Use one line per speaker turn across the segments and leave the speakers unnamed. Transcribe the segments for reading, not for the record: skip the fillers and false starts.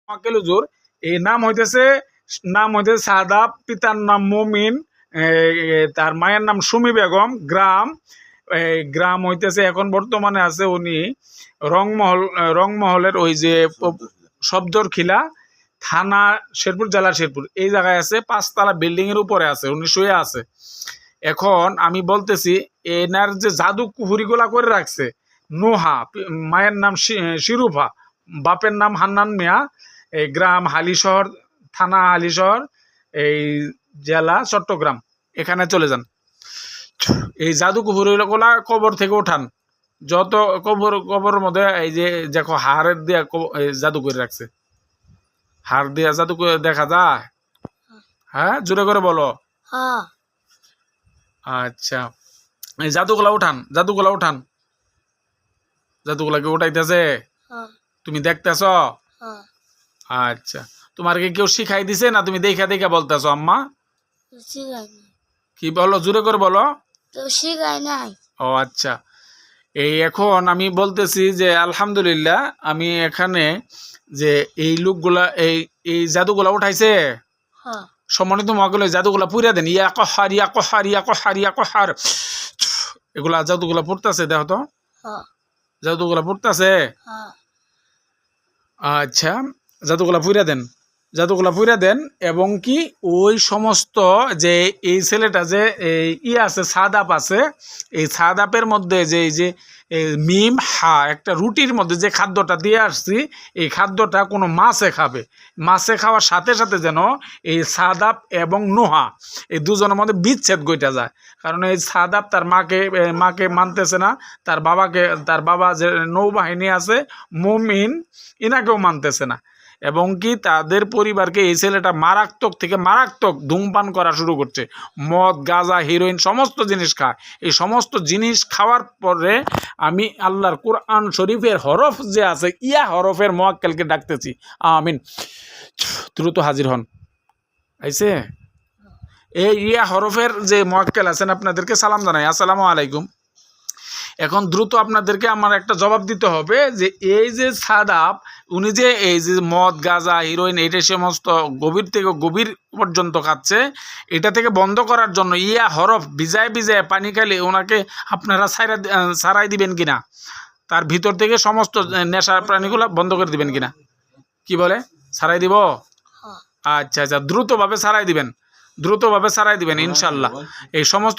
মোয়াক্কেল হুজুর, এই নাম হইতেছে সাদাব, পিতার নাম মমিন, তার মায়ের নাম সুমি বেগম, গ্রাম হইতেছে এখন বর্তমানে আছে উনি রংমহলের ওই যে শব্দরখিলা, থানা শেরপুর, জেলা শেরপুর, এই জায়গায় আছে, 5 তলা বিল্ডিং এর উপরে আছে, উনি শুয়ে আছে। এখন আমি বলতেছি এনার যে জাদু কুহুরিগুলা করে রাখছে, নোহা, মায়ের নাম শিরুফা, বাপের নাম হান্নান মিয়া, এই গ্রাম হালিশহর, থানা হালিশহর, এই জেলা চট্টগ্রাম। এখানে চলে যান, এই জাদু কুহুরিগুলা কবর থেকে ওঠান। যত কবরের মধ্যে এই যে দেখো হাড়ের দিয়া জাদু করে রাখছে, হাড় দিয়া জাদু করে দেখা যায়। হ্যাঁ, জোরে করে বলো। আচ্ছা, এই জাদুগুলা উঠান, জাদুগুলাকে উঠাইতেছে, তুমি দেখতেছ? আচ্ছা, তোমার কি কেউ শিখাই দিছে না তুমি দেখা দেখা বলতেছ? আম্মা কি বলো, জোরে করে বলো। ও আচ্ছা, এই এখন আমি বলতেছি যে আলহামদুলিল্লাহ, আমি এখানে যে এই লোকগুলা এই জাদুগুলা উঠাইছে, সম্মানিত মহাগুলো জাদুগুলা পুড়িয়া দেন। ইয়া কহার, ইয়া কহার, ইয়া কহার, ইয়া কহার, এগুলা জাদুগুলা পড়তেছে, দেখো তো জাদুগুলা পড়তেছে। আচ্ছা, জাদুগুলা পুড়িয়া দেন এবং কি ওই সমস্ত যে এই ছেলেটা যে আছে সাদাপ আছে, এই সাদাপের মধ্যে যে এই যে মিম হা একটা রুটির মধ্যে যে খাদ্যটা দিয়ে আসছি, এই খাদ্যটা কোনো মাছে খাওয়ার সাথে সাথে যেন এই সাদাপ এবং নোহা এই দুজনের মধ্যে বিচ্ছেদ ঘটে যায়। কারণ এই সাদাপ তার মাকে মানতেছে না, তার বাবা যে নৌবাহিনী আছে মুমিন, ইনাকেও মানতেছে না, এবং কি তাদের পরিবারকে এই ছেলেটা মারাত্মক থেকে মারাত্মক ধূমপান করা শুরু করছে, মদ, গাঁজা, হিরোইন সমস্ত জিনিস খায়। এই সমস্ত জিনিস খাওয়ার পরে আমি আল্লাহর কোরআন শরীফের হরফ যে আছে, ইয়া হরফের মোয়াক্কেলকে ডাকতেছি, আমিন, দ্রুত হাজির হন। আইছে এই ইয়া হরফের যে মোয়াক্কেল আছেন, আপনাদেরকে সালাম জানাই, আসসালামু আলাইকুম। এখন দ্রুত আপনাদেরকে আমার একটা জবাব দিতে হবে যে এই যে সাদাব, উনি যে এই যে মদ, গাঁজা, হিরোইন এইটা সমস্ত গভীর থেকে গভীর পর্যন্ত খাচ্ছে, এটা থেকে বন্ধ করার জন্য ইয়া হরফ ভিজায় পানি খাইলে ওনাকে আপনারা ছাড়াই দিবেন কিনা, তার ভিতর থেকে সমস্ত নেশার প্রাণীগুলো বন্ধ করে দিবেন কিনা? কি বলে, ছাড়াই দিব? আচ্ছা আচ্ছা, দ্রুতভাবে ছাড়াই দিবেন ইনশাল্লাহ। এই সমস্ত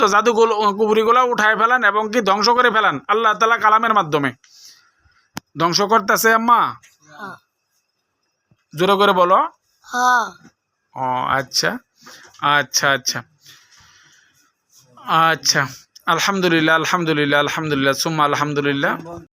কুবুরিগুলো উঠায় ফেলান এবং কি ধ্বংস করে ফেলান, আল্লাহ তাআলা কালামের মাধ্যমে ধ্বংস করতেছে। আম্মা জোরে করে বলো। ও আচ্ছা আচ্ছা আচ্ছা আচ্ছা, আলহামদুলিল্লাহ সুম্মা আলহামদুলিল্লাহ।